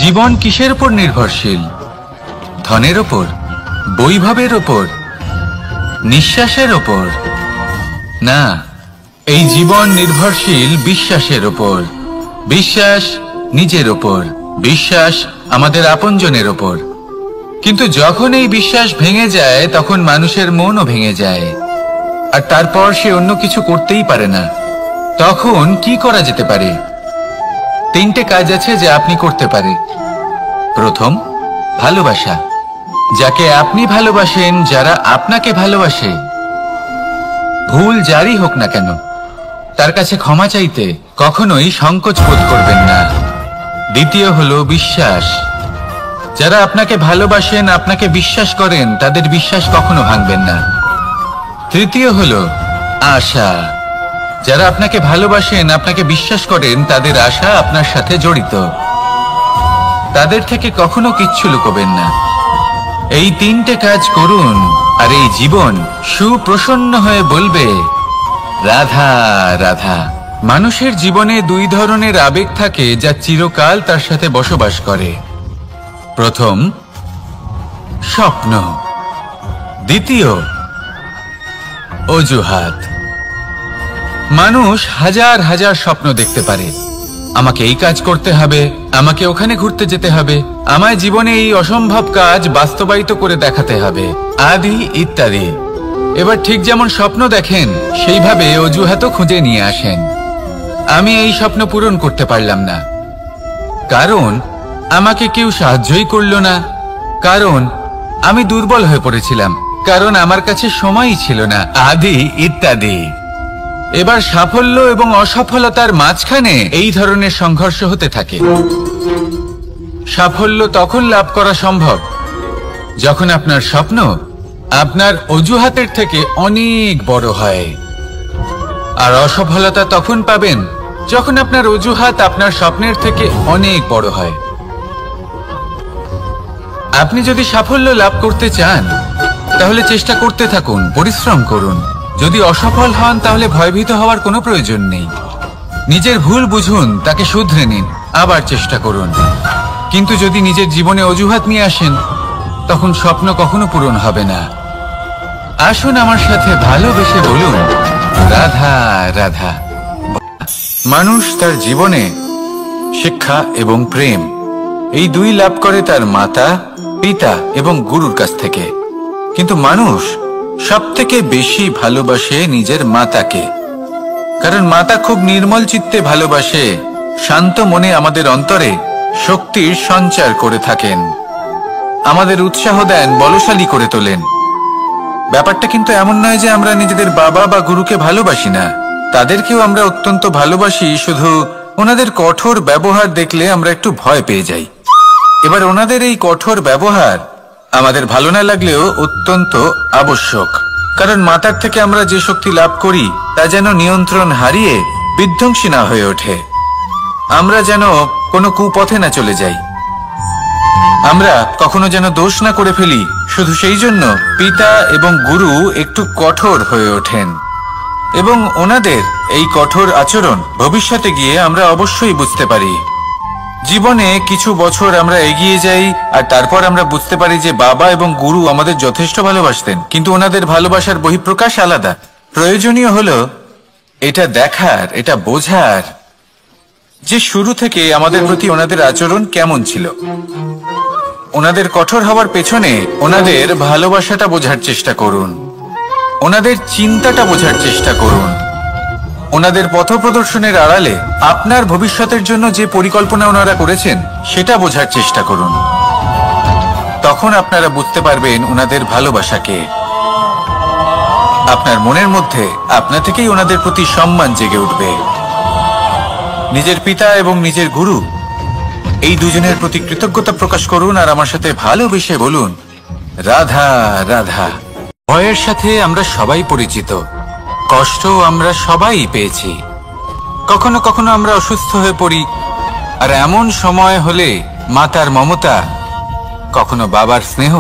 জীবন কিসের উপর নির্ভরশীল? ধনের উপর, বৈভবের উপর, নিঃশ্বাসের উপর? না, এই জীবন নির্ভরশীল বিশ্বাসের উপর। বিশ্বাস নিজের উপর, বিশ্বাস আমাদের আপনজনের উপর। কিন্তু যখন এই বিশ্বাস ভেঙে যায় তখন মানুষের মনও ভেঙে যায়, আর তারপর সে অন্য কিছু করতেই পারে না। তখন কি করা যেতে পারে? তিনটে কাজ আছে যা আপনি করতে পারে। প্রথম, ভালোবাসা। যাকে আপনি ভালোবাসেন, যারা আপনাকে ভালোবাসে, ভুল যারই হোক না কেন, তার কাছে ক্ষমা চাইতে কখনোই সংকোচ বোধ করবেন না। দ্বিতীয় হলো বিশ্বাস। যারা আপনাকে ভালোবাসেন, আপনাকে বিশ্বাস করেন, তাদের বিশ্বাস কখনো ভাঙবেন না। তৃতীয় হলো আশা। যারা আপনাকে ভালোবাসেন, আপনাকে বিশ্বাস করেন, তাদের আশা আপনার সাথে জড়িত। তাদের থেকে কখনো কিচ্ছু লুকোবেন না। এই তিনটে কাজ করুন আর এই জীবন সুপ্রসন্ন হয়ে বলবে, রাধা রাধা। মানুষের জীবনে দুই ধরনের আবেগ থাকে যা চিরকাল তার সাথে বসবাস করে। প্রথম, স্বপ্ন। দ্বিতীয়, অজুহাত। মানুষ হাজার হাজার স্বপ্ন দেখতে পারে। আমাকে এই কাজ করতে হবে, আমাকে ওখানে ঘুরতে যেতে হবে, আমায় জীবনে এই অসম্ভব কাজ বাস্তবায়িত করে দেখাতে হবে, আদি ইত্যাদি। এবার ঠিক যেমন স্বপ্ন দেখেন, সেইভাবে অজুহাতও খুঁজে নিয়ে আসেন। আমি এই স্বপ্ন পূরণ করতে পারলাম না, কারণ আমাকে কেউ সাহায্যই করলো না, কারণ আমি দুর্বল হয়ে পড়েছিলাম, কারণ আমার কাছে সময়ই ছিল না, আদি ইত্যাদি। এবার সাফল্য এবং অসফলতার মাঝখানে এই ধরনের সংঘর্ষ হতে থাকে। সাফল্য তখন লাভ করা সম্ভব যখন আপনার স্বপ্ন আপনার অজুহাতের থেকে অনেক বড় হয়, আর অসফলতা তখন পাবেন যখন আপনার অজুহাত আপনার স্বপ্নের থেকে অনেক বড় হয়। আপনি যদি সাফল্য লাভ করতে চান, তাহলে চেষ্টা করতে থাকুন, পরিশ্রম করুন। যদি অসফল হন, তাহলে ভয়ভীত হওয়ার কোনো প্রয়োজন নেই। নিজের ভুল বুঝুন, তাকে শুধরে নিন, আবার চেষ্টা করুন। কিন্তু যদি নিজের জীবনে অজুহাত নিয়ে আসেন, তখন স্বপ্ন কখনো পূরণ হবে না। আসুন আমার সাথে ভালোবেসে বলুন, রাধা রাধা। মানুষ তার জীবনে শিক্ষা এবং প্রেম এই দুই লাভ করে তার মাতা, পিতা এবং গুরুর কাছ থেকে। কিন্তু মানুষ সবথেকে বেশি ভালোবাসে নিজের মাতাকে, কারণ মাতা খুব নির্মল চিত্তে ভালোবাসে, শান্ত মনে আমাদের অন্তরে শক্তির সঞ্চার করে থাকেন, আমাদের উৎসাহ দেন, বলশালী করে তোলেন। ব্যাপারটা কিন্তু এমন নয় যে আমরা নিজেদের বাবা বা গুরুকে ভালোবাসি না, তাদেরকেও আমরা অত্যন্ত ভালোবাসি, শুধু ওনাদের কঠোর ব্যবহার দেখলে আমরা একটু ভয় পেয়ে যাই। এবার ওনাদের এই কঠোর ব্যবহার আমাদের ভালো না লাগলেও অত্যন্ত আবশ্যক, কারণ মাতার থেকে আমরা যে শক্তি লাভ করি তা যেন নিয়ন্ত্রণ হারিয়ে বিধ্বংসী না হয়ে ওঠে, আমরা যেন কোনো কুপথে না চলে যাই, আমরা কখনো যেন দোষ না করে ফেলি। শুধু সেই জন্য পিতা এবং গুরু একটু কঠোর হয়ে ওঠেন, এবং ওনাদের এই কঠোর আচরণ ভবিষ্যতে গিয়ে আমরা অবশ্যই বুঝতে পারি। জীবনে কিছু বছর আমরা এগিয়ে যাই, আর তারপর আমরা বুঝতে পারি যে বাবা এবং গুরু আমাদের যথেষ্ট ভালোবাসতেন, কিন্তু ওনাদের ভালোবাসার বহিঃপ্রকাশ আলাদা। প্রয়োজনীয় হলো এটা দেখার, এটা বোঝার যে শুরু থেকে আমাদের প্রতি ওনাদের আচরণ কেমন ছিল। ওনাদের কঠোর হওয়ার পেছনে ওনাদের ভালোবাসাটা বোঝার চেষ্টা করুন, ওনাদের চিন্তাটা বোঝার চেষ্টা করুন, ওনাদের পথপ্রদর্শনের আড়ালে আপনার ভবিষ্যতের জন্য যে পরিকল্পনা ওনারা করেছেন সেটা বোঝার চেষ্টা করুন। তখন আপনারা বুঝতে পারবেন ওনাদের ভালোবাসাকে। আপনার মনের মধ্যে আপনা থেকেই ওনাদের প্রতি সম্মান জেগে উঠবে। নিজের পিতা এবং নিজের গুরু এই দুজনের প্রতি কৃতজ্ঞতা প্রকাশ করুন, আর আমার সাথে ভালোবেসে বলুন, রাধা রাধা। ভয়ের সাথে আমরা সবাই পরিচিত, কষ্ট আমরা সবাই পেয়েছি, কখনো কখনো আমরা অসুস্থ হয়ে পড়ি, আর এমন সময় হলে মাতার মমতা, কখনো বাবার স্নেহ,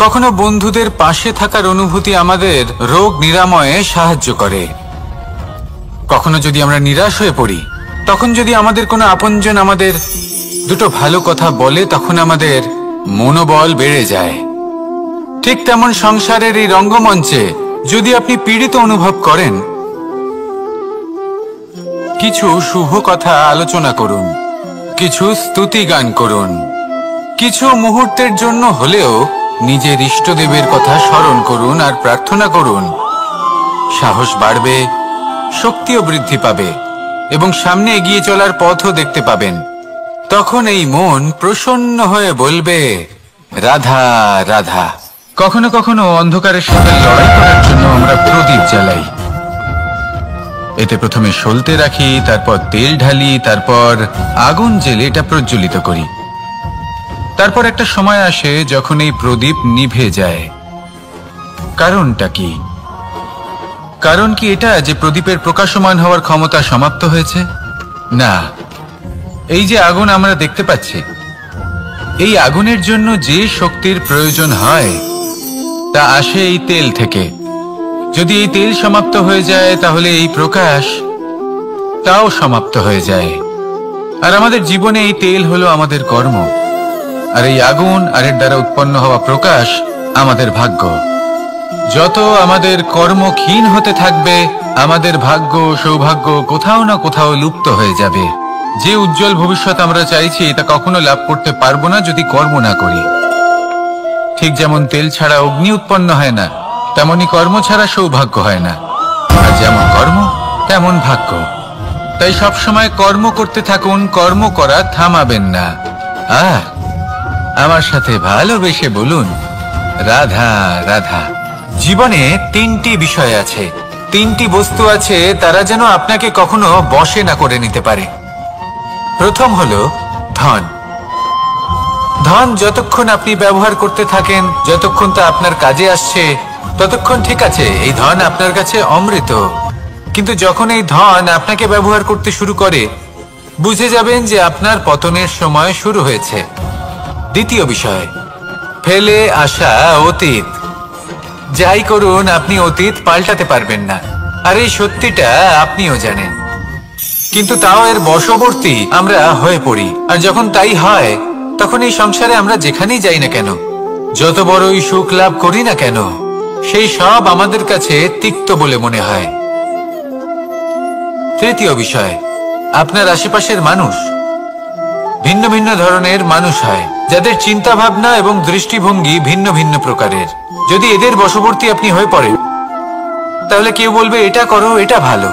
কখনো বন্ধুদের পাশে থাকার অনুভূতি আমাদের রোগ নিরাময়ে সাহায্য করে। কখনো যদি আমরা নিরাশ হয়ে পড়ি, তখন যদি আমাদের কোনো আপনজন আমাদের দুটো ভালো কথা বলে তখন আমাদের মনোবল বেড়ে যায়। ঠিক তেমন সংসারের এই রঙ্গমঞ্চে যদি আপনি পীড়িত অনুভব করেন, কিছু শুভ কথা আলোচনা করুন, কিছু স্তুতি গান করুন, কিছু মুহূর্তের জন্য হলেও নিজের ইষ্টদেবের কথা স্মরণ করুন আর প্রার্থনা করুন। সাহস বাড়বে, শক্তিও বৃদ্ধি পাবে এবং সামনে এগিয়ে চলার পথও দেখতে পাবেন। তখন এই মন প্রসন্ন হয়ে বলবে, রাধা রাধা। কখনো কখনো অন্ধকারের সাথে লড়াই করার জন্য আমরা প্রদীপ জ্বালাই। এতে প্রথমে সলতে রাখি, তারপর তেল ঢালি, তারপর আগুন জেলে এটা প্রজ্বলিত করি। তারপর একটা সময় আসে যখন এই প্রদীপ নিভে যায়। কারণটা কি? কারণ কি এটা যে প্রদীপের প্রকাশমান হওয়ার ক্ষমতা সমাপ্ত হয়েছে? না, এই যে আগুন আমরা দেখতে পাচ্ছি, এই আগুনের জন্য যে শক্তির প্রয়োজন হয় তা আসে এই তেল থেকে। যদি এই তেল সমাপ্ত হয়ে যায় তাহলে এই প্রকাশ তাও সমাপ্ত হয়ে যায়। আর আমাদের জীবনে এই তেল হলো আমাদের কর্ম, আর এই আগুন আর এর দ্বারা উৎপন্ন হওয়া প্রকাশ আমাদের ভাগ্য। যত আমাদের কর্ম ক্ষীণ হতে থাকবে, আমাদের ভাগ্য সৌভাগ্য কোথাও না কোথাও লুপ্ত হয়ে যাবে। যে উজ্জ্বল ভবিষ্যৎ আমরা চাইছি তা কখনো লাভ করতে পারবো না যদি কর্ম না করি। ঠিক যেমন তেল ছাড়া অগ্নি উৎপন্ন হয় না, তেমনি কর্ম ছাড়া সৌভাগ্য হয় না। আর যেমন কর্ম তেমন ভাগ্য। তাই সবসময় কর্ম করতে থাকুন, কর্ম করা থামাবেন না। আর আমার সাথে ভালোবেসে বলুন, রাধা রাধা। জীবনে তিনটি বিষয় আছে, তিনটি বস্তু আছে, তারা যেন আপনাকে কখনো বশে না করে নিতে পারে। প্রথম হলো ধন। ধন যতক্ষণ আপনি ব্যবহার করতে থাকেন, যতক্ষণ তা আপনার কাজে আসছে, ততক্ষণ ঠিক আছে, এই ধন আপনার কাছে অমৃত। কিন্তু যখন এই ধন আপনাকে ব্যবহার করতে শুরু করে, বুঝে যাবেন যে আপনার পতনের সময় শুরু হয়েছে। দ্বিতীয় বিষয়, ফেলে আসা অতীত। যাই করুন, আপনি অতীত পাল্টাতে পারবেন না, আর এই সত্যিটা আপনিও জানেন। কিন্তু তাও এর বশবর্তী আমরা হয়ে পড়ি। আর যখন তাই হয়, তখন এই সংসারে আমরা যেখানেই যাই না কেন, যত বড়ই সুখ লাভ করি না কেন, সেই সব আমাদের কাছে তিক্ত বলে মনে হয়। তৃতীয় বিষয়, আপনার আশেপাশের মানুষ ভিন্ন ভিন্ন ধরনের মানুষ হয়, যাদের চিন্তা ভাবনা এবং দৃষ্টিভঙ্গি ভিন্ন ভিন্ন প্রকারের। যদি এদের বশবর্তী আপনি হয়ে পড়েন, তাহলে কেউ বলবে এটা করো, এটা ভালো।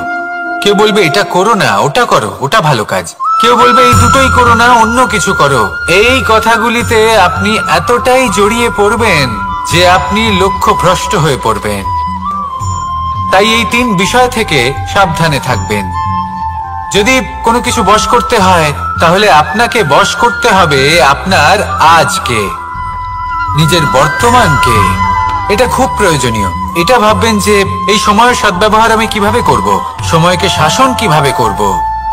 কেউ বলবে এটা করো না, ওটা করো, ওটা ভালো কাজ। কেউ বলবে এই দুটোই করো না, অন্য কিছু করো। এই কথাগুলিতে আপনি এতটাই জড়িয়ে পড়বেন যে আপনি লক্ষ্যভ্রষ্ট হয়ে পড়বেন। তাই এই তিন বিষয় থেকে সাবধানে থাকবেন। যদি কোনো কিছু বশ করতে হয়, তাহলে আপনাকে বশ করতে হবে আপনার আজকে, নিজের বর্তমানকে। এটা খুব প্রয়োজনীয়। এটা ভাববেন যে এই সময়ের সদ্ব্যবহার আমি কিভাবে করব, সময়কে শাসন কিভাবে করব,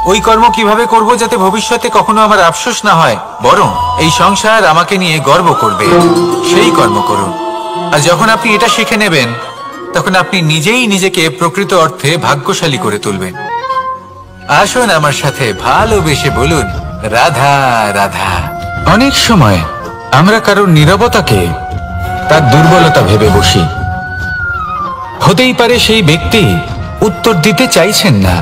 ওই কর্ম কিভাবে করব যাতে ভবিষ্যতে কখনো আমার আফসোস না হয়, বরং এই সংসার আমাকে নিয়ে গর্ব করবে, সেই কর্ম করুন। আর যখন আপনি এটা শিখে নেবেন, তখন আপনি নিজেই নিজেকে প্রকৃত অর্থে ভাগ্যশালী করে তুলবেন। আসুন আমার সাথে ভালোবেসে বলুন, রাধা রাধা। অনেক সময় আমরা কারোর নীরবতাকে তার দুর্বলতা ভেবে বসি। হতেই পারে সেই ব্যক্তি উত্তর দিতে চাইছেন না,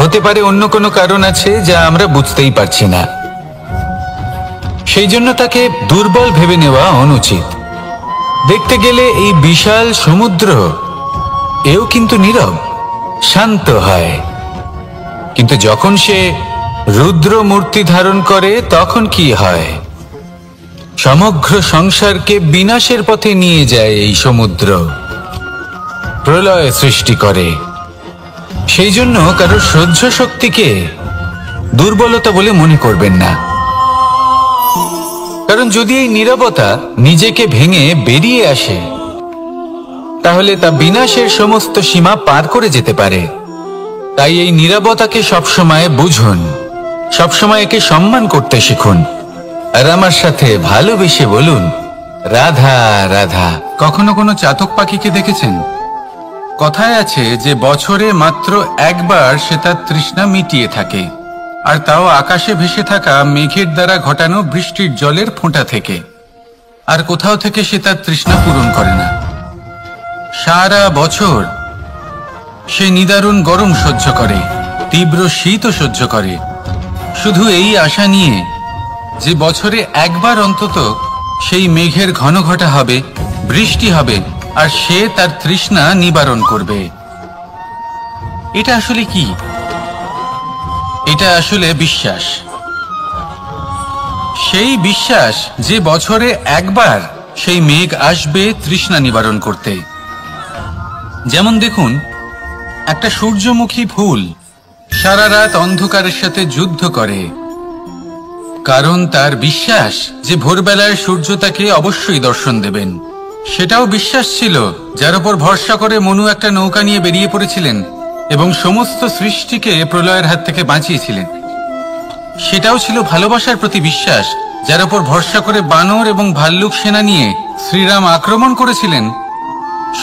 হতে পারে অন্য কোনো কারণ আছে যা আমরা বুঝতেই পারছি না। সেই জন্য তাকে দুর্বল ভেবে নেওয়া অনুচিত। দেখতে গেলে এই বিশাল সমুদ্র এও কিন্তু নীরব, শান্ত হয়। কিন্তু যখন সে রুদ্র মূর্তি ধারণ করে, তখন কি হয়? সমগ্র সংসারকে বিনাশের পথে নিয়ে যায় এই সমুদ্র, প্রলয় সৃষ্টি করে। সেই জন্য কারোর সহ্য শক্তিকে দুর্বলতা বলে মনে করবেন না। কারণ যদি এই নীরবতা নিজেকে ভেঙে বেরিয়ে আসে, তাহলে তা বিনাশের সমস্ত সীমা পার করে যেতে পারে। তাই এই নীরবতাকে সবসময় বুঝুন, সবসময় একে সম্মান করতে শিখুন। আর আমার সাথে ভালোবেসে বলুন, রাধা রাধা। কখনো কোনো চাতক পাখিকে দেখেছেন? কথায় আছে যে বছরে মাত্র একবার সে তার তৃষ্ণা মিটিয়ে থাকে। আর তাও আকাশে ভেসে থাকা মেঘের দ্বারা ঘটানো বৃষ্টির জলের ফোঁটা থেকে। আর কোথাও থেকে সে তার তৃষ্ণা পূরণ করে না। সারা বছর সে নিদারুণ গরম সহ্য করে, তীব্র শীতও সহ্য করে, শুধু এই আশা নিয়ে যে বছরে একবার অন্তত সেই মেঘের ঘন ঘটা হবে, বৃষ্টি হবে, আর সে তার তৃষ্ণা নিবারণ করবে। এটা আসলে কি? এটা আসলে বিশ্বাস। সেই বিশ্বাস যে বছরে একবার সেই মেঘ আসবে তৃষ্ণা নিবারণ করতে। যেমন দেখুন, একটা সূর্যমুখী ফুল সারা রাত অন্ধকারের সাথে যুদ্ধ করে, কারণ তার বিশ্বাস যে ভোরবেলায় সূর্য তাকে অবশ্যই দর্শন দেবেন। সেটাও বিশ্বাস ছিল যার উপর ভরসা করে মনু একটা নৌকা নিয়ে বেরিয়ে পড়েছিলেন এবং সমস্ত সৃষ্টিকে প্রলয়ের হাত থেকে বাঁচিয়েছিলেন। সেটাও ছিল ভালোবাসার প্রতি বিশ্বাস যার উপর ভরসা করে বানর এবং ভাল্লুক সেনা নিয়ে শ্রীরাম আক্রমণ করেছিলেন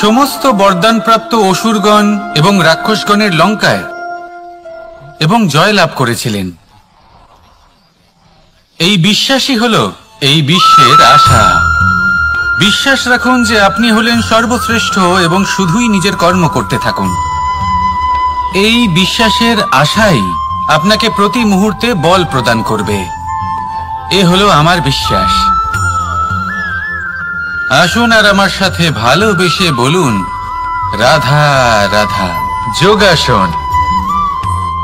সমস্ত বরদানপ্রাপ্ত অসুরগণ এবং রাক্ষসগণের লঙ্কায় এবং জয় লাভ করেছিলেন। এই বিশ্বাসই হল এই বিশ্বের আশা। বিশ্বাস রাখুন যে আপনি হলেন সর্বশ্রেষ্ঠ এবং শুধুই নিজের কর্ম করতে থাকুন। এই বিশ্বাসের আশাই আপনাকে প্রতি মুহূর্তে বল প্রদান করবে। এ হলো আমার বিশ্বাস। আসুন আর আমার সাথে ভালোবেসে বলুন, রাধা রাধা। যোগাসন।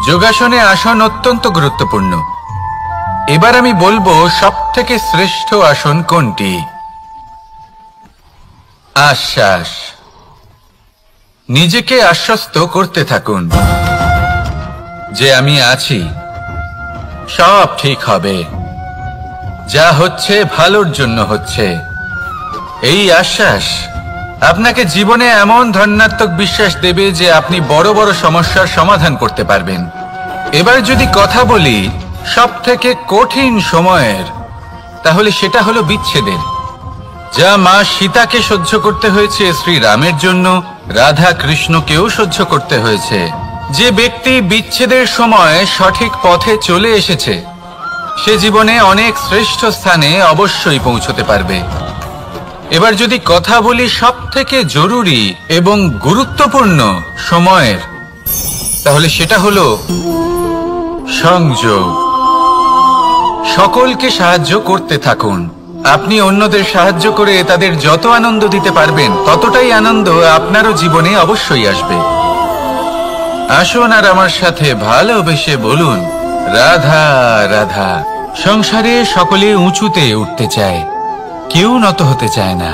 যোগাসনে আসন অত্যন্ত গুরুত্বপূর্ণ। এবার আমি বলবো সবথেকে শ্রেষ্ঠ আসন কোনটি। আশ্বাস। নিজেকে আশ্বস্ত করতে থাকুন যে আমি আছি, সব ঠিক হবে, যা হচ্ছে ভালোর জন্য হচ্ছে। এই আশ্বাস আপনাকে জীবনে এমন ধনাত্মক বিশ্বাস দেবে যে আপনি বড় বড় সমস্যার সমাধান করতে পারবেন। এবার যদি কথা বলি সবথেকে কঠিন সময়ের, তাহলে সেটা হলো বিচ্ছেদের। যা মা সীতাকে সহ্য করতে হয়েছে শ্রীরামের জন্য, রাধা কৃষ্ণকেও সহ্য করতে হয়েছে। যে ব্যক্তি বিচ্ছেদের সময় সঠিক পথে চলে এসেছে সে জীবনে অনেক শ্রেষ্ঠ স্থানে অবশ্যই পৌঁছতে পারবে। এবার যদি কথা বলি সবথেকে জরুরি এবং গুরুত্বপূর্ণ সময়ের, তাহলে সেটা হলো সংযোগ। সকলকে সাহায্য করতে থাকুন। আপনি অন্যদের সাহায্য করে তাদের যত আনন্দ দিতে পারবেন ততটাই আনন্দ আপনারও জীবনে অবশ্যই আসবে। আসুন আর আমার সাথে ভালোবেসে বলুন, রাধা রাধা। সংসারে সকলে উঁচুতে উঠতে চায়, কেউ নত হতে চায় না।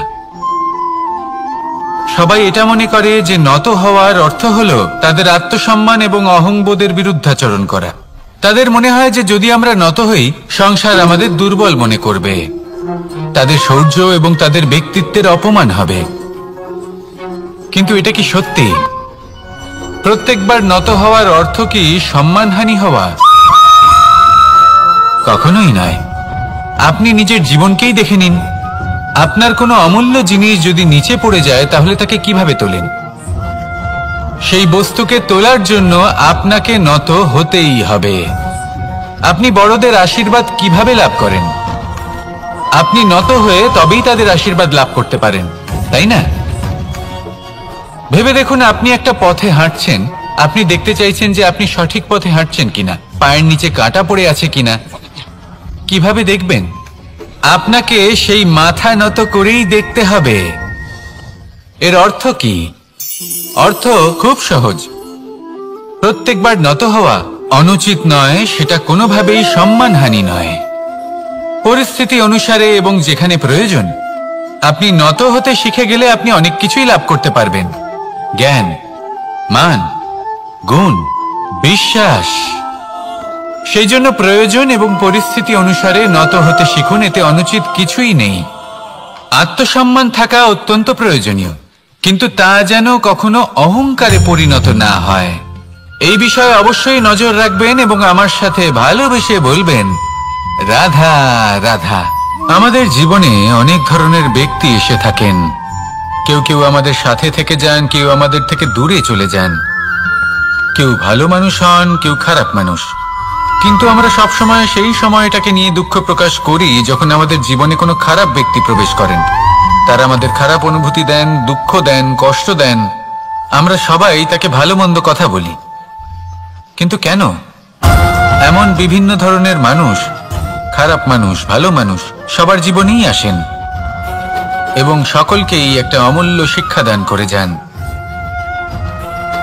সবাই এটা মনে করে যে নত হওয়ার অর্থ হলো তাদের আত্মসম্মান এবং অহংবোধের বিরুদ্ধাচরণ করা। তাদের মনে হয় যে যদি আমরা নত হই সংসার আমাদের দুর্বল মনে করবে, তাদের শৌর্য এবং তাদের ব্যক্তিত্বের অপমান হবে। কিন্তু এটা কি সত্যি? প্রত্যেকবার নত হওয়ার অর্থ কি সম্মানহানি হওয়া? কখনোই নয়। আপনি নিজের জীবনকেই দেখে নিন। আপনার কোনো অমূল্য জিনিস যদি নিচে পড়ে যায় তাহলে তাকে কিভাবে তোলেন? সেই বস্তুকে তোলার জন্য আপনাকে নত হতেই হবে। আপনি বড়দের আশীর্বাদ কিভাবে লাভ করেন? আপনি নত হয়ে তবেই তাদের আশীর্বাদ লাভ করতে পারেন, তাই না? ভেবে দেখুন, আপনি একটা পথে হাঁটছেন, আপনি দেখতে চাইছেন যে আপনি সঠিক পথে হাঁটছেন কিনা, পায়ের নিচে কাঁটা পড়ে আছে কিনা। কিভাবে দেখবেন? আপনাকে সেই মাথা নত করেই দেখতে হবে। এর অর্থ কি? অর্থ খুব সহজ। প্রত্যেকবার নত হওয়া অনুচিত নয়, সেটা কোনোভাবেই সম্মানহানি নয়। পরিস্থিতি অনুসারে এবং যেখানে প্রয়োজন আপনি নত হতে শিখে গেলে আপনি অনেক কিছুই লাভ করতে পারবেন। জ্ঞান, মান, গুণ, বিশ্বাস। সেই জন্য প্রয়োজন এবং পরিস্থিতি অনুসারে নত হতে শিখুন। এতে অনুচিত কিছুই নেই। আত্মসম্মান থাকা অত্যন্ত প্রয়োজনীয়, কিন্তু তা যেন কখনো অহংকারে পরিণত না হয়। এই বিষয়ে অবশ্যই নজর রাখবেন এবং আমার সাথে ভালোবেসে বলবেন, রাধা রাধা। আমাদের জীবনে অনেক ধরনের ব্যক্তি এসে থাকেন। কেউ কেউ আমাদের সাথে থেকে যান, কেউ আমাদের থেকে দূরে চলে যান। কেউ ভালো মানুষ হন, কেউ খারাপ মানুষ। কিন্তু আমরা সবসময় সেই সময়টাকে নিয়ে দুঃখ প্রকাশ করি যখন আমাদের জীবনে কোনো খারাপ ব্যক্তি প্রবেশ করেন। তারা আমাদের খারাপ অনুভূতি দেন, দুঃখ দেন, কষ্ট দেন। আমরা সবাই তাকে ভালো মন্দ কথা বলি। কিন্তু কেন? এমন বিভিন্ন ধরনের মানুষ, খারাপ মানুষ, ভালো মানুষ সবার জীবনেই আসেন এবং সকলকেই একটা অমূল্য শিক্ষা দান করে যান।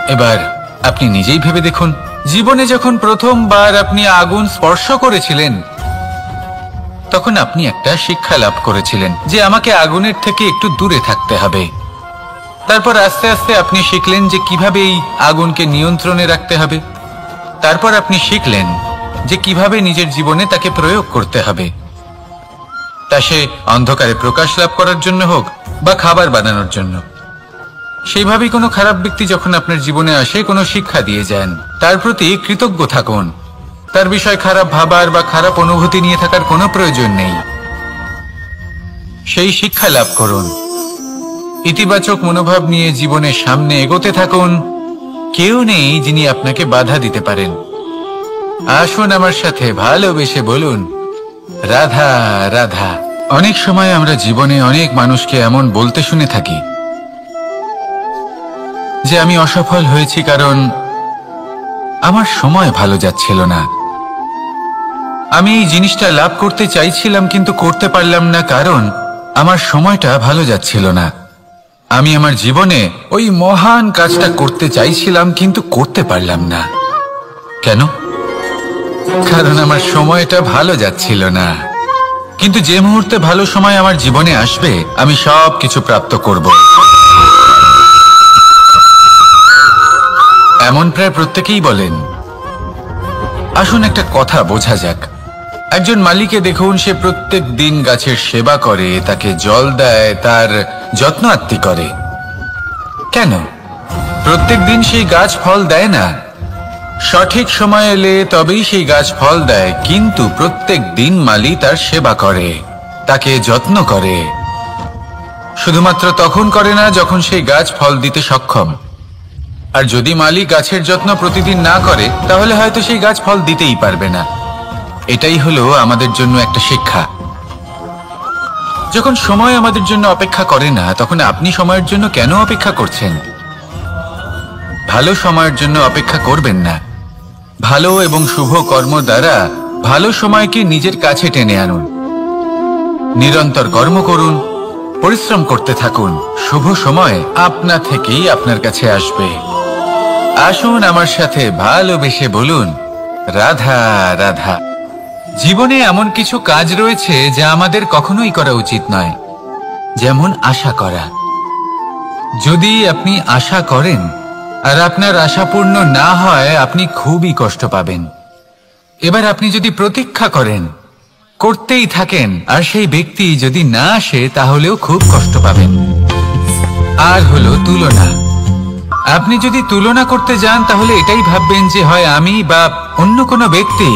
এবার আপনি নিজেই ভেবে দেখুন, জীবনে যখন প্রথমবার আপনি আগুন স্পর্শ করেছিলেন তখন আপনি একটা শিক্ষা লাভ করেছিলেন যে আমাকে আগুনের থেকে একটু দূরে থাকতে হবে। তারপর আস্তে আস্তে আপনি শিখলেন যে কিভাবে এই আগুনকে নিয়ন্ত্রণে রাখতে হবে। তারপর আপনি শিখলেন যে কিভাবে নিজের জীবনে তাকে প্রয়োগ করতে হবে, তা সে অন্ধকারে প্রকাশ লাভ করার জন্য হোক বা খাবার বানানোর জন্য। সেইভাবেই কোনো খারাপ ব্যক্তি যখন আপনার জীবনে আসে কোনো শিক্ষা দিয়ে যান, তার প্রতি কৃতজ্ঞ থাকুন। তার বিষয় খারাপ ভাবার বা খারাপ অনুভূতি নিয়ে থাকার কোনো প্রয়োজন নেই। সেই শিক্ষা লাভ করুন, ইতিবাচক মনোভাব নিয়ে জীবনের সামনে এগোতে থাকুন। কেউ নেই যিনি আপনাকে বাধা দিতে পারেন। আসুন আমার সাথে ভালোবেসে বলুন, রাধা রাধা। অনেক সময় আমরা জীবনে অনেক মানুষকে এমন বলতে শুনে থাকি যে আমি অসফল হয়েছি কারণ আমার সময় ভালো যাচ্ছিল না। আমি এই জিনিসটা লাভ করতে চাইছিলাম কিন্তু করতে পারলাম না কারণ আমার সময়টা ভালো যাচ্ছিল না। আমি আমার জীবনে ওই মহান কাজটা করতে চাইছিলাম কিন্তু করতে পারলাম না। কেন? কারণ আমার সময়টা ভালো যাচ্ছিল না। কিন্তু যে মুহূর্তে ভালো সময় আমার জীবনে আসবে আমি সব কিছু প্রাপ্ত করব। এমন প্রায় প্রত্যেকেই বলেন। আসুন একটা কথা বোঝা যাক। একজন মালিকে দেখুন, সে প্রত্যেক দিন গাছের সেবা করে, তাকে জল দেয়, তার যত্ন আত্তি করে। কেন? প্রত্যেক দিন সেই গাছ ফল দেয় না। সঠিক সময় এলে তবেই সেই গাছ ফল দেয়, কিন্তু প্রত্যেক দিন মালি তার সেবা করে, তাকে যত্ন করে। শুধুমাত্র তখন করে না যখন সেই গাছ ফল দিতে সক্ষম। আর যদি মালি গাছের যত্ন প্রতিদিন না করে তাহলে হয়তো সেই গাছ ফল দিতেই পারবে না। এটাই হলো আমাদের জন্য একটা শিক্ষা। যখন সময় আমাদের জন্য অপেক্ষা করে না তখন আপনি সময়ের জন্য কেন অপেক্ষা করছেন? ভালো সময়ের জন্য অপেক্ষা করবেন না। ভালো এবং শুভ কর্ম দ্বারা ভালো সময়কে নিজের কাছে টেনে আনুন। নিরন্তর কর্ম করুন, পরিশ্রম করতে থাকুন। শুভ সময় আপনা থেকেই আপনার কাছে আসবে। আসুন আমার সাথে ভালোবেসে বলুন, রাধা রাধা। জীবনে এমন কিছু কাজ রয়েছে যা আমাদের কখনোই করা উচিত নয়, যেমন আশা করা। যদি আপনি আশা করেন আর আপনার আশা পূর্ণ না হয় আপনি খুবই কষ্ট পাবেন। এবার আপনি যদি প্রতীক্ষা করেন, করতেই থাকেন, আর সেই ব্যক্তি যদি না আসে তাহলেও খুব কষ্ট পাবেন। আর হলো তুলনা। আপনি যদি তুলনা করতে যান তাহলে এটাই ভাববেন যে হয় আমি বা অন্য কোনো ব্যক্তি,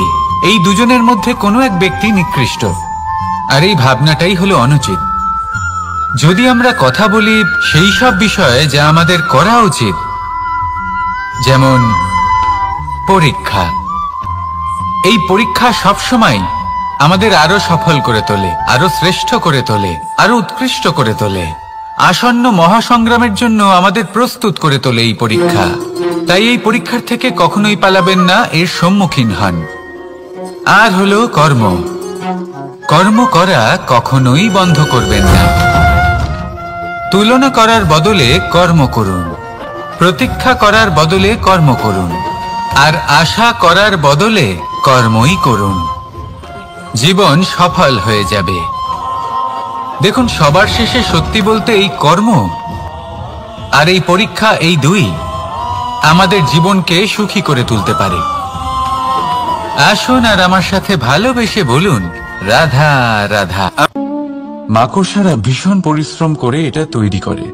এই দুজনের মধ্যে কোনো এক ব্যক্তি নিকৃষ্ট। আর এই ভাবনাটাই হলো অনুচিত। যদি আমরা কথা বলি সেই সব বিষয়ে যা আমাদের করা উচিত, যেমন পরীক্ষা। এই পরীক্ষা সবসময় আমাদের আরো সফল করে তোলে, আরো শ্রেষ্ঠ করে তোলে, আরো উৎকৃষ্ট করে তোলে। আসন্ন মহাসংগ্রামের জন্য আমাদের প্রস্তুত করে তোলে এই পরীক্ষা। তাই এই পরীক্ষার থেকে কখনোই পালাবেন না, এর সম্মুখীন হন। আর হলো কর্ম। কর্ম করা কখনোই বন্ধ করবেন না। তুলনা করার বদলে কর্ম করুন, প্রতীক্ষা করার বদলে কর্ম করুন, আর আশা করার বদলে কর্মই করুন। জীবন সফল হয়ে যাবে। দেখুন, সবার শেষে সত্যি বলতে এই কর্ম আর এই পরীক্ষা, এই দুই আমাদের জীবনকে সুখী করে তুলতে পারে। আসুন আর আমার সাথে ভালোবেসে বলুন, রাধা রাধা। মাকড়সারা ভীষণ পরিশ্রম করে এটা তৈরি করে,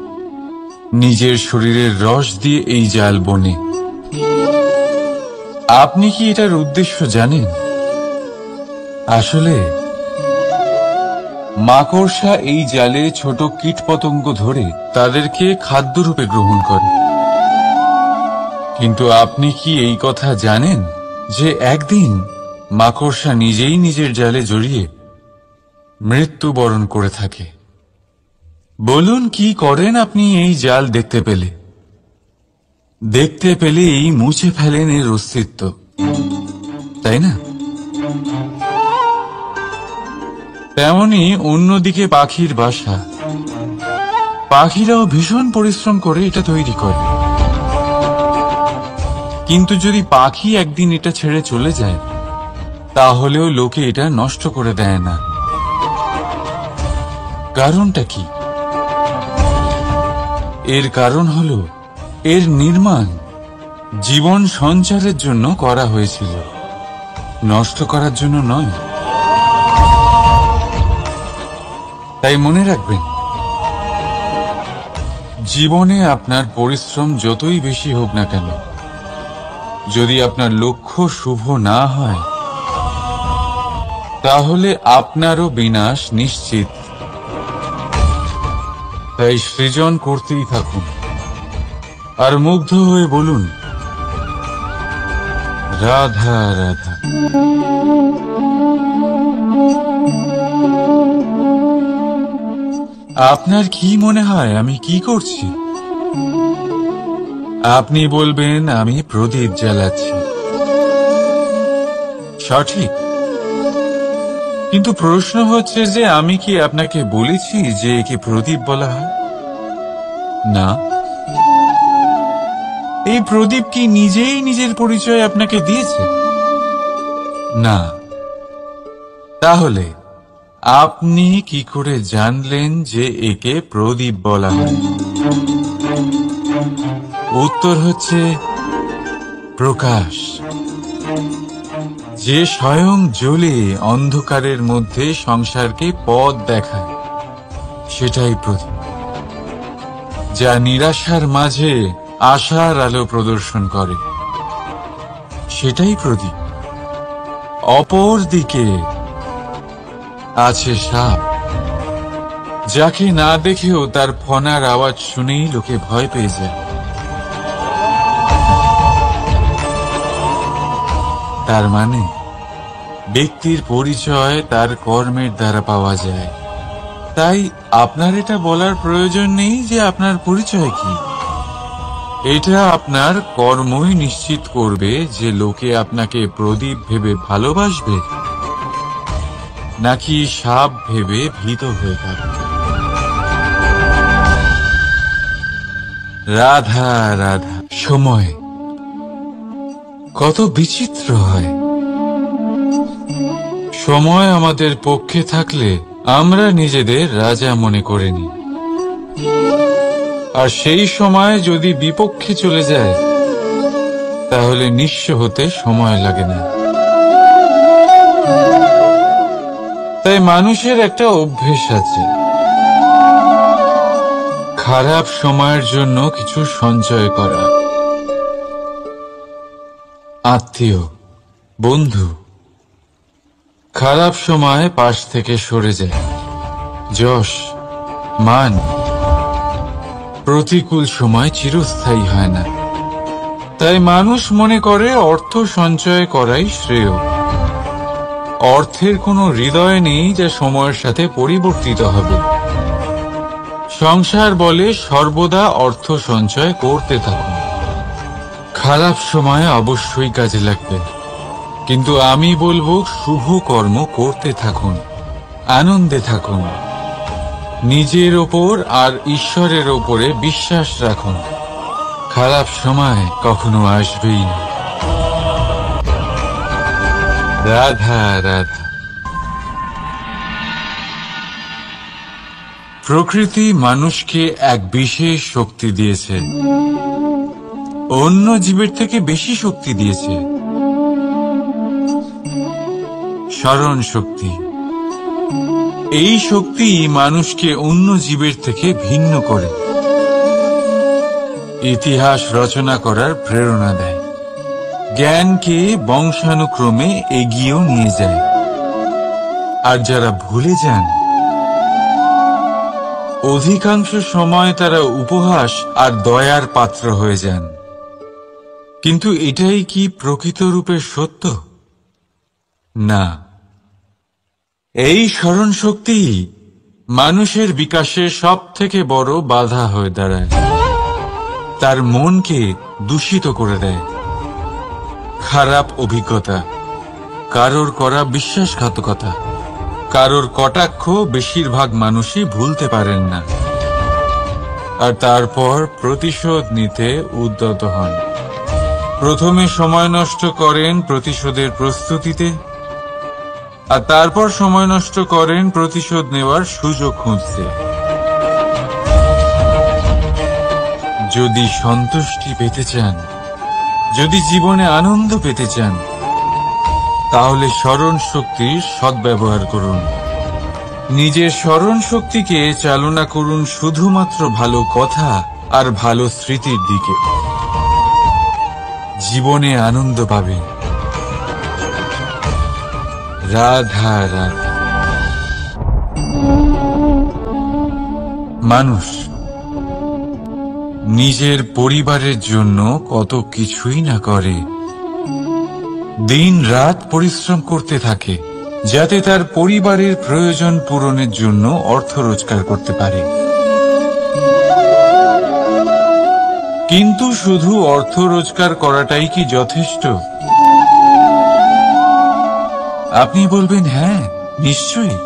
নিজের শরীরের রস দিয়ে এই জাল বনে। আপনি কি এটার উদ্দেশ্য জানেন? আসলে মাকড়সা এই জালে ছোট কীটপতঙ্গ ধরে তাদেরকে খাদ্যরূপে গ্রহণ করে। কিন্তু আপনি কি এই কথা জানেন যে একদিন মাকড়সা নিজেই নিজের জালে জড়িয়ে মৃত্যুবরণ করে থাকে। বলুন কি করেন আপনি এই জাল দেখতে পেলে? দেখতে পেলেই মুছে ফেলেন এর অস্তিত্ব, তাই না? তেমনি অন্যদিকে পাখির বাসা, পাখিরাও ভীষণ পরিশ্রম করে এটা তৈরি করে। কিন্তু যদি পাখি একদিন এটা ছেড়ে চলে যায়, তাহলেও লোকে এটা নষ্ট করে দেয় না। কারণটা কি? এর কারণ হলো এর নির্মাণ জীবন সঞ্চারের জন্য করা হয়েছিল, নষ্ট করার জন্য নয়। তাই মনে রাখবেন, জীবনে আপনার পরিশ্রম যতই বেশি হোক না কেন, যদি আপনার লক্ষ্য শুভ না হয়, তাহলে আপনারও বিনাশ নিশ্চিত। তাই সৃজন করতেই থাকুন আর মুগ্ধ হয়ে বলুন, রাধা রাধা। আপনার কি মনে হয় আমি কি করছি? আপনি বলবেন আমি প্রদীপ জ্বালাচ্ছি। সঠিক, কিন্তু প্রশ্ন হচ্ছে যে আমি কি আপনাকে বলেছি যে একে প্রদীপ বলা হয়? না। এই প্রদীপ কি নিজেই নিজের পরিচয় আপনাকে দিয়েছে? না। তাহলে আপনি কি করে জানলেন যে একে প্রদীপ বলা হয়? উত্তর হচ্ছে প্রকাশ, যে স্বয়ং জ্বলে অন্ধকারের মধ্যে সংসারকে পথ দেখায়, সেটাই প্রদীপ। যা নিরাশার মাঝে আশার আলো প্রদর্শন করে, সেটাই প্রদীপ। অপর দিকে আছে সাপ, যাকে না দেখেও তার ফনার আওয়াজ শুনেই লোকে ভয় পেয়ে যায়। তার মানে ব্যক্তির পরিচয় তার কর্মের দ্বারা পাওয়া যায়। তাই আপনার এটা বলার প্রয়োজন নেই যে আপনার পরিচয় কি। এটা আপনার কর্মই নিশ্চিত করবে যে লোকে আপনাকে প্রদীপ ভেবে ভালোবাসবে নাকি সাপ ভেবে ভীত হয়ে থাকবে। রাধা রাধা। সময় কত বিচিত্র হয়। সময় আমাদের পক্ষে থাকলে আমরা নিজেদের রাজা মনে করে নিই, আর সেই সময় যদি বিপক্ষে চলে যায়, তাহলে নিঃস্ব হতে সময় লাগে না। তাই মানুষের একটা অভ্যেস আছে, খারাপ সময়ের জন্য কিছু সঞ্চয় করা। আত্মীয়, বন্ধু খারাপ সময় পাশ থেকে সরে যায়। যশ, মান প্রতিকূল সময় চিরস্থায়ী হয় না। তাই মানুষ মনে করে অর্থ সঞ্চয় করাই শ্রেয়। অর্থের কোনো হৃদয় নেই যা সময়ের সাথে পরিবর্তিত হবে। সংসার বলে সর্বদা অর্থ সঞ্চয় করতে থাকুন। খারাপ সময় অবশ্যই কাজে লাগবে, কিন্তু আমি বলবো শুভ কর্ম করতে থাকুন, আনন্দে থাকুন, নিজের ওপর আর ঈশ্বরের ওপরে বিশ্বাস রাখুন। খারাপ সময় কখনো আসবেই না। রাধা রাধা। প্রকৃতি মানুষকে এক বিশেষ শক্তি দিয়েছে, অন্য জীবের থেকে বেশি শক্তি দিয়েছে। স্মরণ শক্তি। এই শক্তি মানুষকে অন্য জীবের থেকে ভিন্ন করে, ইতিহাস রচনা করার প্রেরণা দেয়, জ্ঞানকে বংশানুক্রমে এগিয়েও নিয়ে যায়। আর যারা ভুলে যান, অধিকাংশ সময় তারা উপহাস আর দয়ার পাত্র হয়ে যান। কিন্তু এটাই কি প্রকৃত রূপে সত্য? না, এই স্মরণ শক্তি মানুষের বিকাশে সব থেকে বড় বাধা হয়ে দাঁড়ায়। তার মনকে দূষিত করে দেয়। খারাপ অভিজ্ঞতা, কারোর করা বিশ্বাসঘাতকতা, কারোর কটাক্ষ বেশিরভাগ মানুষই ভুলতে পারেন না, আর তারপর প্রতিশোধ নিতে উদ্যত হন। প্রথমে সময় নষ্ট করেন প্রতিশোধের প্রস্তুতিতে, আর তারপর সময় নষ্ট করেন প্রতিশোধ নেওয়ার সুযোগ খুঁজতে। যদি সন্তুষ্টি পেতে চান, যদি জীবনে আনন্দ পেতে চান, তাহলে স্মরণ শক্তির সদ্ব্যবহার করুন। নিজের স্মরণ শক্তিকে চালনা করুন শুধুমাত্র ভালো কথা আর ভালো স্মৃতির দিকে। জীবনে আনন্দ পাবেন। রাধা রাধা। মানুষ নিজের পরিবারের জন্য কত কিছুই না করে। দিন রাত পরিশ্রম করতে থাকে যাতে তার পরিবারের প্রয়োজন পূরণের জন্য অর্থ রোজগার করতে পারে। কিন্তু শুধু অর্থ রোজগার করাটাই কি যথেষ্ট? আপনি বলবেন, হ্যাঁ নিশ্চয়ই,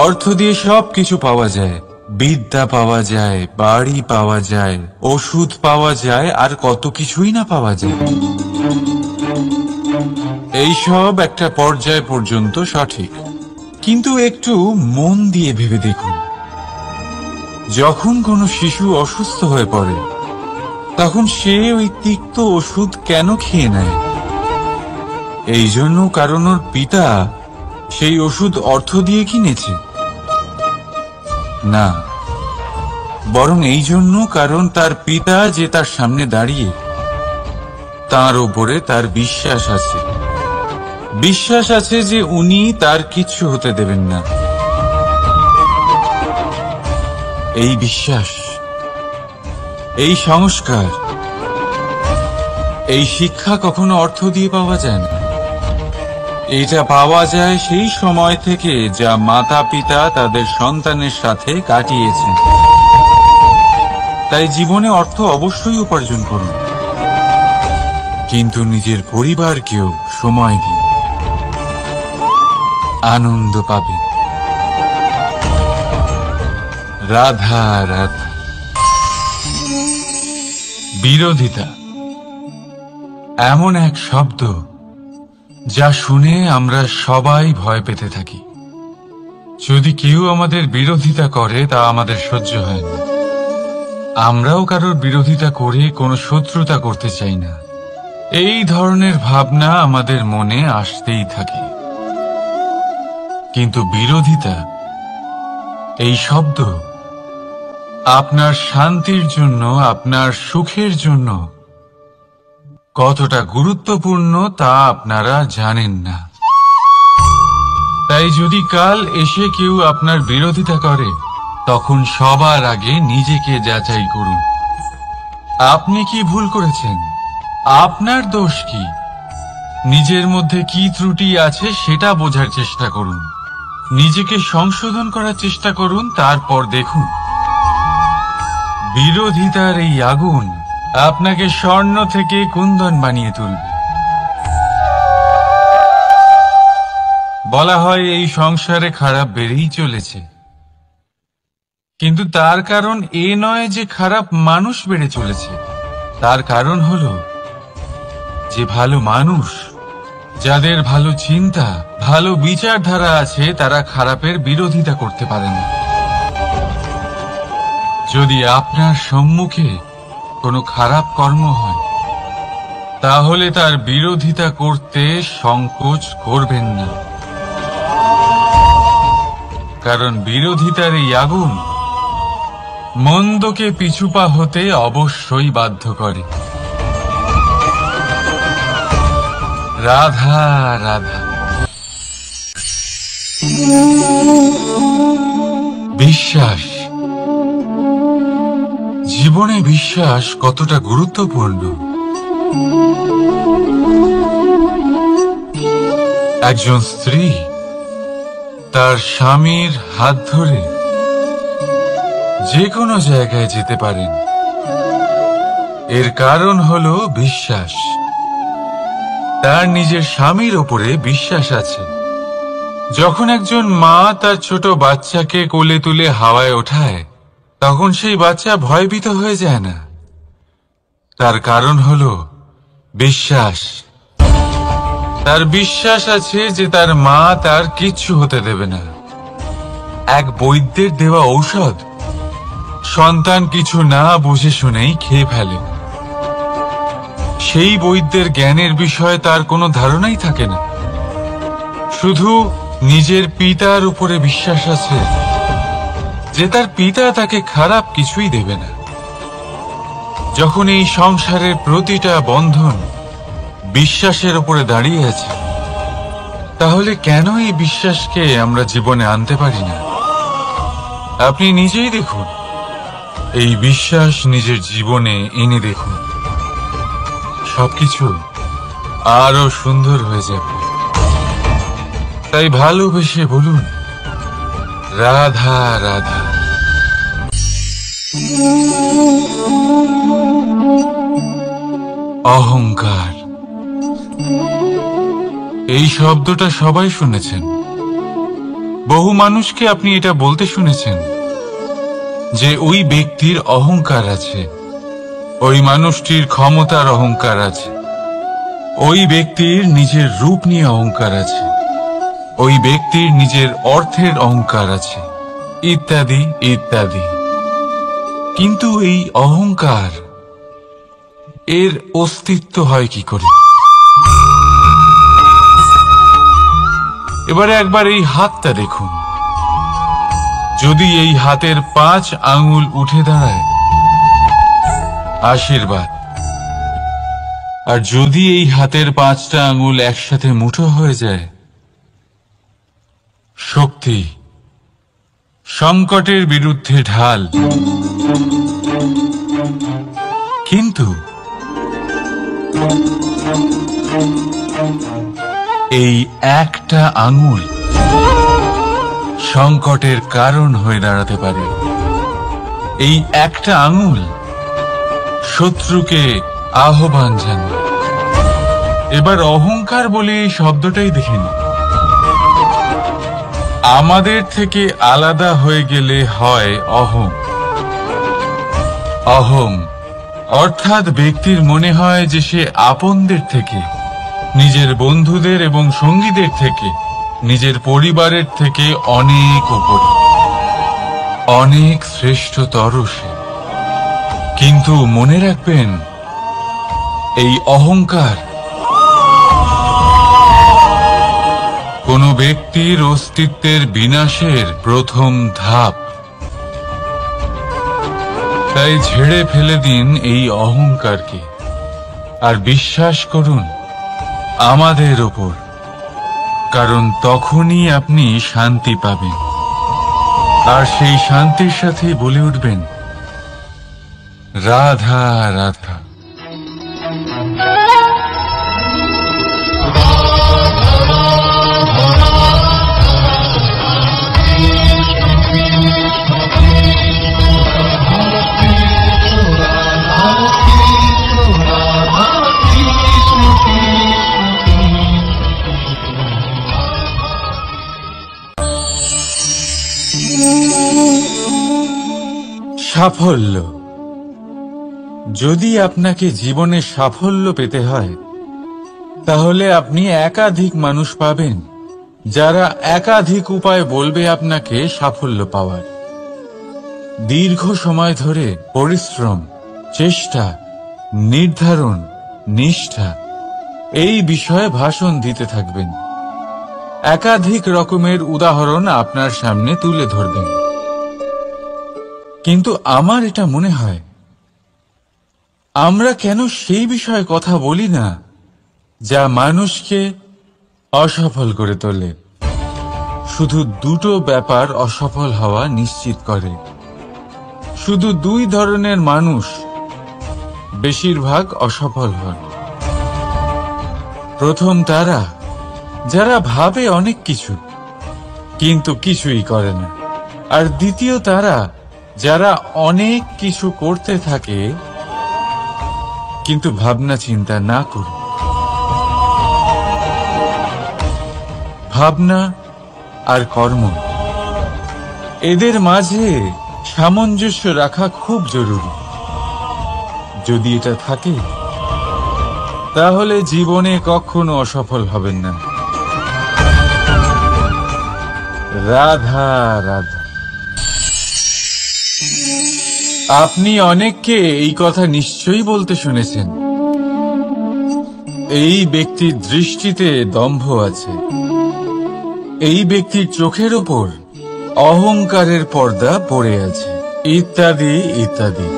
অর্থ দিয়ে সবকিছু পাওয়া যায়। বিদ্যা পাওয়া যায়, বাড়ি পাওয়া যায়, ওষুধ পাওয়া যায়, আর কত কিছুই না পাওয়া যায়। এইসব একটা পর্যায় পর্যন্ত সঠিক, কিন্তু একটু মন দিয়ে ভেবে দেখুন, যখন কোনো শিশু অসুস্থ হয়ে পড়ে তখন সে ওই তিক্ত ওষুধ কেন খেয়ে নেয়? এই জন্য কারণ ওর পিতা সেই ওষুধ অর্থ দিয়ে কিনেছে? না, বরং এই জন্য কারণ তার পিতা যে তার সামনে দাঁড়িয়ে, তার উপরে তার বিশ্বাস আছে। বিশ্বাস আছে যে উনি তার কিচ্ছু হতে দেবেন না। এই বিশ্বাস, এই সংস্কার, এই শিক্ষা কখনো অর্থ দিয়ে পাওয়া যায় না। এটা পাওয়া যায় সেই সময় থেকে যা মাতা পিতা তাদের সন্তানের সাথে কাটিয়েছেন। তাই জীবনে অর্থ অবশ্যই উপার্জন করুন, কিন্তু নিজের পরিবারকেও সময় দিন, আনন্দ পাবেন। রাধা রাধা। বিরোধিতা এমন এক শব্দ যা শুনে আমরা সবাই ভয় পেতে থাকি। যদি কেউ আমাদের বিরোধিতা করে তা আমাদের সহ্য হয় না। আমরাও কারোর বিরোধিতা করে কোনো শত্রুতা করতে চাই না। এই ধরনের ভাবনা আমাদের মনে আসতেই থাকে। কিন্তু বিরোধিতা, এই শব্দ আপনার শান্তির জন্য, আপনার সুখের জন্য কতটা গুরুত্বপূর্ণ তা আপনারা জানেন না। তাই যদি কাল এসে কেউ আপনার বিরোধিতা করে, তখন সবার আগে নিজেকে যাচাই করুন। আপনি কি ভুল করেছেন? আপনার দোষ কি? নিজের মধ্যে কি ত্রুটি আছে সেটা বোঝার চেষ্টা করুন। নিজেকে সংশোধন করার চেষ্টা করুন, তারপর দেখুন বিরোধিতার এই আগুন আপনাকে স্বর্ণ থেকে কুন্দন বানিয়ে তুলবে। বলা হয় এই সংসারে খারাপ বেড়েই চলেছে, কিন্তু তার কারণ এ নয় যে খারাপ মানুষ বেড়ে চলেছে। তার কারণ হলো যে ভালো মানুষ, যাদের ভালো চিন্তা, ভালো বিচারধারা আছে, তারা খারাপের বিরোধিতা করতে পারে না। যদি আপনার সম্মুখে কোনো খারাপ কর্ম হয়, তাহলে তার বিরোধিতা করতে সংকোচ করবেন না, কারণ বিরোধিতার এই আগুন মন্দকে পিছুপা হতে অবশ্যই বাধ্য করে। রাধা রাধা। বিশ্বাস, জীবনে বিশ্বাস কতটা গুরুত্বপূর্ণ। একজন স্ত্রী তার স্বামীর হাত ধরে যে কোনো জায়গায় যেতে পারেন, এর কারণ হলো বিশ্বাস। তার নিজের স্বামীর ওপরে বিশ্বাস আছে। যখন একজন মা তার ছোট বাচ্চাকে কোলে তুলে হাওয়ায় ওঠায়, তখন সেই বাচ্চা ভয়ভীত হয়ে যায় না। তার কারণ হলো বিশ্বাস। তার বিশ্বাস আছে যে তার মা তার কিচ্ছু হতে দেবে না। এক বৈদ্যের দেওয়া ঔষধ সন্তান কিছু না বুঝে শুনেই খেয়ে ফেলে। সেই বৈদ্যের জ্ঞানের বিষয়ে তার কোনো ধারণাই থাকে না, শুধু নিজের পিতার উপরে বিশ্বাস আছে যে তার পিতা তাকে খারাপ কিছুই দেবে না। যখন এই সংসারের প্রতিটা বন্ধন বিশ্বাসের উপরে দাঁড়িয়ে আছে, তাহলে কেন এই বিশ্বাসকে আমরা জীবনে আনতে পারি না? আপনি নিজেই দেখুন, এই বিশ্বাস নিজের জীবনে এনে দেখুন, সবকিছু আরো সুন্দর হয়ে যাবে। তাই ভালোবেসে বলুন, রাধা রাধা। অহংকার, এই শব্দটা সবাই শুনেছেন। বহু মানুষকে আপনি এটা বলতে শুনেছেন যে ওই ব্যক্তির অহংকার আছে, ওই মানুষটির ক্ষমতার অহংকার আছে, ওই ব্যক্তির নিজের রূপ নিয়ে অহংকার আছে, ওই ব্যক্তির নিজের অর্থের অহংকার আছে, ইত্যাদি ইত্যাদি। কিন্তু এই অহংকার, এর অস্তিত্ব হয় কি করে? এবারে একবার এই হাতটা দেখুন। যদি এই হাতের 5 আঙ্গুল উঠে দাঁড়ায়, আশীর্বাদ। আর যদি এই হাতের 5টা আঙ্গুল একসাথে মুঠো হয়ে যায়, শক্তি, সংকটের বিরুদ্ধে ঢাল। কিন্তু এই একটা আঙ্গুল সংকটের কারণ হয়ে দাঁড়াতে পারে। এই একটা আঙ্গুল শত্রুকে আহ্বান জানায়। এবার অহংকার বলে এই শব্দটাই দেখেন। আমাদের থেকে আলাদা হয়ে গেলে হয় অহং। অহং অর্থাৎ ব্যক্তির মনে হয় যে সে আপনদের থেকে, নিজের বন্ধুদের এবং সঙ্গীদের থেকে, নিজের পরিবারের থেকে অনেক উপরে, অনেক শ্রেষ্ঠতর সে। কিন্তু মনে রাখবেন, এই অহংকার কোন ব্যক্তির অস্তিত্বের বিনাশের প্রথম ধাপ। তাই ঝেড়ে ফেলে দিন এই অহংকারকে, আর বিশ্বাস করুন আমাদের ওপর, কারণ তখনই আপনি শান্তি পাবেন। আর সেই শান্তির সাথে বলে উঠবেন, রাধা রাধা। সাফল্য। যদি আপনাকে জীবনে সাফল্য পেতে হয়, তাহলে আপনি একাধিক মানুষ পাবেন যারা একাধিক উপায় বলবে আপনাকে সাফল্য পাওয়ার। দীর্ঘ সময় ধরে পরিশ্রম, চেষ্টা, নির্ধারণ, নিষ্ঠা এই বিষয়ে ভাষণ দিতে থাকবেন। একাধিক রকমের উদাহরণ আপনার সামনে তুলে ধরবেন। কিন্তু আমার এটা মনে হয়, আমরা কেন সেই বিষয়ে কথা বলি না যা মানুষকে অসফল করে তোলে? শুধু দুটো ব্যাপার অসফল হওয়া নিশ্চিত করে। শুধু 2 ধরনের মানুষ বেশিরভাগ অসফল হন। প্রথম তারা যারা ভাবে অনেক কিছু কিন্তু কিছুই করে না, আর দ্বিতীয় তারা যারা অনেক কিছু করতে থাকে কিন্তু ভাবনা চিন্তা না করে। ভাবনা আর কর্ম, এদের মাঝে সামঞ্জস্য রাখা খুব জরুরি। যদি এটা থাকে তাহলে জীবনে কখনো অসফল হবেন না। রাধা রাধা। আপনি অনেককে এই কথা নিশ্চয়ই বলতে শুনেছেন, এই ব্যক্তির দৃষ্টিতে দম্ভ আছে, এই ব্যক্তির চোখের ওপর অহংকারের পর্দা পড়ে আছে, ইত্যাদি ইত্যাদি।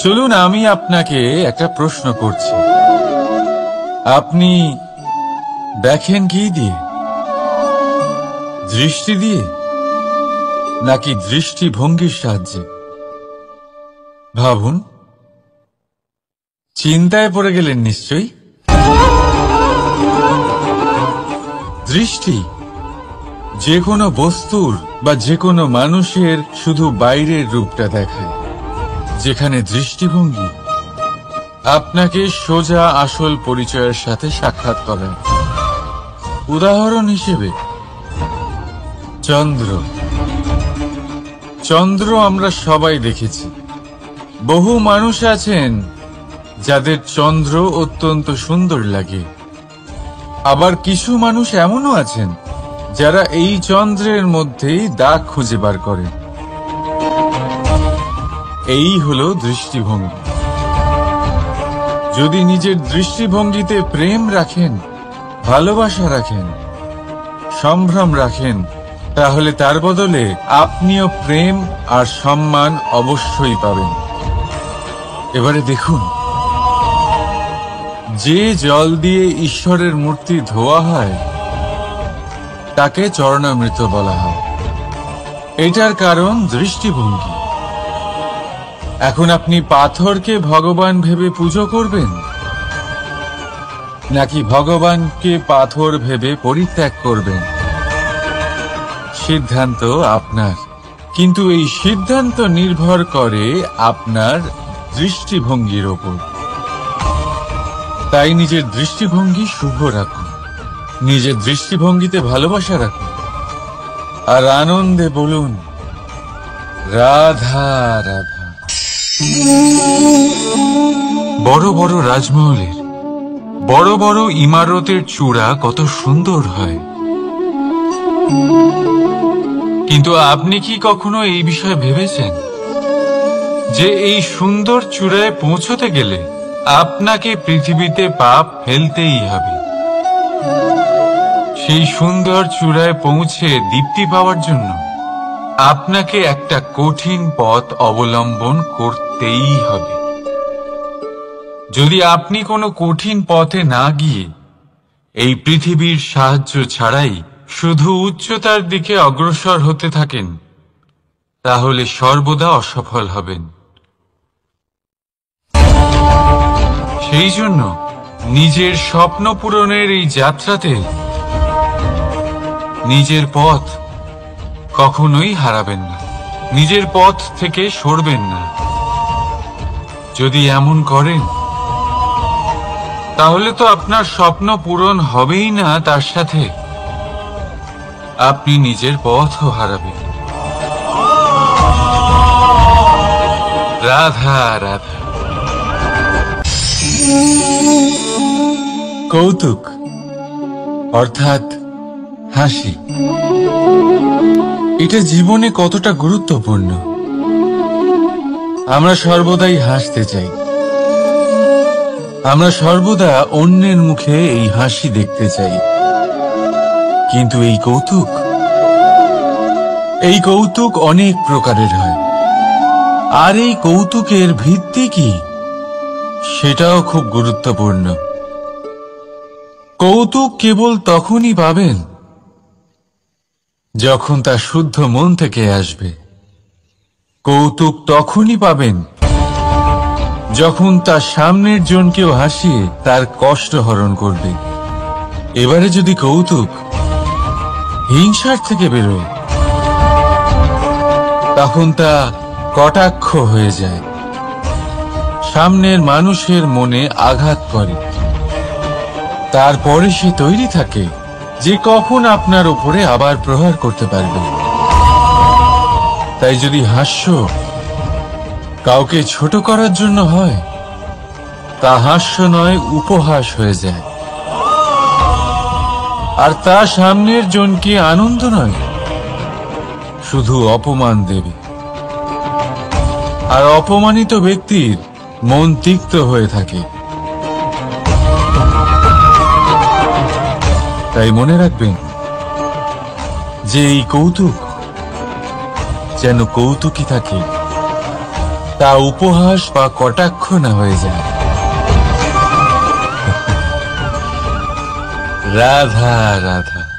চলুন আমি আপনাকে একটা প্রশ্ন করছি, আপনি দেখেন কি দিয়ে? দৃষ্টি দিয়ে নাকি দৃষ্টিভঙ্গির সাহায্যে? ভাবুন। চিন্তায় পড়ে গেলেন নিশ্চয়ই। দৃষ্টি যে কোনো বস্তুর বা যে কোনো মানুষের শুধু বাইরের রূপটা দেখায়, যেখানে দৃষ্টিভঙ্গি আপনাকে সোজা আসল পরিচয়ের সাথে সাক্ষাৎ করায়। উদাহরণ হিসেবে চন্দ্র। চন্দ্র আমরা সবাই দেখেছি। বহু মানুষ আছেন যাদের চন্দ্র অত্যন্ত সুন্দর লাগে, আবার কিছু মানুষ এমনও আছেন যারা এই চন্দ্রের মধ্যেই দাগ খুঁজে বার করেন। এই হলো দৃষ্টিভঙ্গি। যদি নিজের দৃষ্টিভঙ্গিতে প্রেম রাখেন, ভালোবাসা রাখেন, সম্ভ্রম রাখেন, তাহলে তার বদলে আপনিও প্রেম আর সম্মান অবশ্যই পাবেন। এবারে দেখুন, যে জল দিয়ে ঈশ্বরের মূর্তি ধোয়া হয় তাকে চরণামৃত বলা হয়। এটার কারণ দৃষ্টিভঙ্গি। এখন আপনি পাথরকে ভগবান ভেবে পুজো করবেন নাকি ভগবানকে পাথর ভেবে পরিত্যাগ করবেন? সিদ্ধান্ত আপনার, কিন্তু এই সিদ্ধান্ত নির্ভর করে আপনার দৃষ্টিভঙ্গির ওপর। তাই নিজের দৃষ্টিভঙ্গি শুভ রাখুন, নিজের দৃষ্টিভঙ্গিতে ভালোবাসা রাখুন, আর আনন্দে বলুন রাধা রাধা। বড় বড় রাজমহলের বড় বড় ইমারতের চূড়া কত সুন্দর হয়, কিন্তু আপনি কি কখনো এই বিষয়ে ভেবেছেন যে এই সুন্দর চূড়ায় পৌঁছতে গেলে আপনাকে পৃথিবীতে পাপ ফেলতেই হবে? সেই সুন্দর চূড়ায় পৌঁছে দীপ্তি পাওয়ার জন্য আপনাকে একটা কঠিন পথ অবলম্বন করতেই হবে। যদি আপনি কোনো কঠিন পথে না গিয়ে এই পৃথিবীর সাহায্য ছাড়াই শুধু উচ্চতার দিকে অগ্রসর হতে থাকেন, তাহলে সর্বদা অসফল হবেন। সেই জন্য নিজের স্বপ্ন পূরণের এই যাত্রাতে নিজের পথ কখনোই হারাবেন না, নিজের পথ থেকে সরবেন না। যদি এমন করেন তাহলে তো আপনার স্বপ্ন পূরণ হবেই না, তার সাথে আপনি নিজের পথও হারাবেন। রাধা রাধা। কৌতুক অর্থাৎ হাসি, এটা জীবনে কতটা গুরুত্বপূর্ণ। আমরা সর্বদাই হাসতে চাই, আমরা সর্বদা অন্যের মুখে এই হাসি দেখতে চাই, কিন্তু এই কৌতুক অনেক প্রকারের হয়। আর এই কৌতুকের ভিত্তি কি, সেটাও খুব গুরুত্বপূর্ণ। কৌতুক কেবল তখনই পাবেন যখন তা শুদ্ধ মন থেকে আসবে। কৌতুক তখনই পাবেন যখন তার সামনের জনকেও হাসিয়ে তার কষ্ট হরণ করবে। এবারে যদি কৌতুক হিংসার থেকে বেরোয়, তখন তা কটাক্ষ হয়ে যায়, সামনের মানুষের মনে আঘাত করে। তারপরে সে তৈরি থাকে যে কখন আপনার উপরে আবার প্রহার করতে পারবে। তাই যদি হাস্য কাউকে ছোট করার জন্য হয়, তা হাস্য নয়, উপহাস হয়ে যায়। আর তা সামনের জনকে আনন্দ নয়, শুধু অপমান দেবে। আর অপমানিত ব্যক্তির মন তিক্ত হয়ে থাকে। তাই মনে রাখবেন যে এই কৌতুক যেন কৌতুকই থাকে, তা উপহাস বা কটাক্ষ না হয়ে যায়। রাধা রাধা।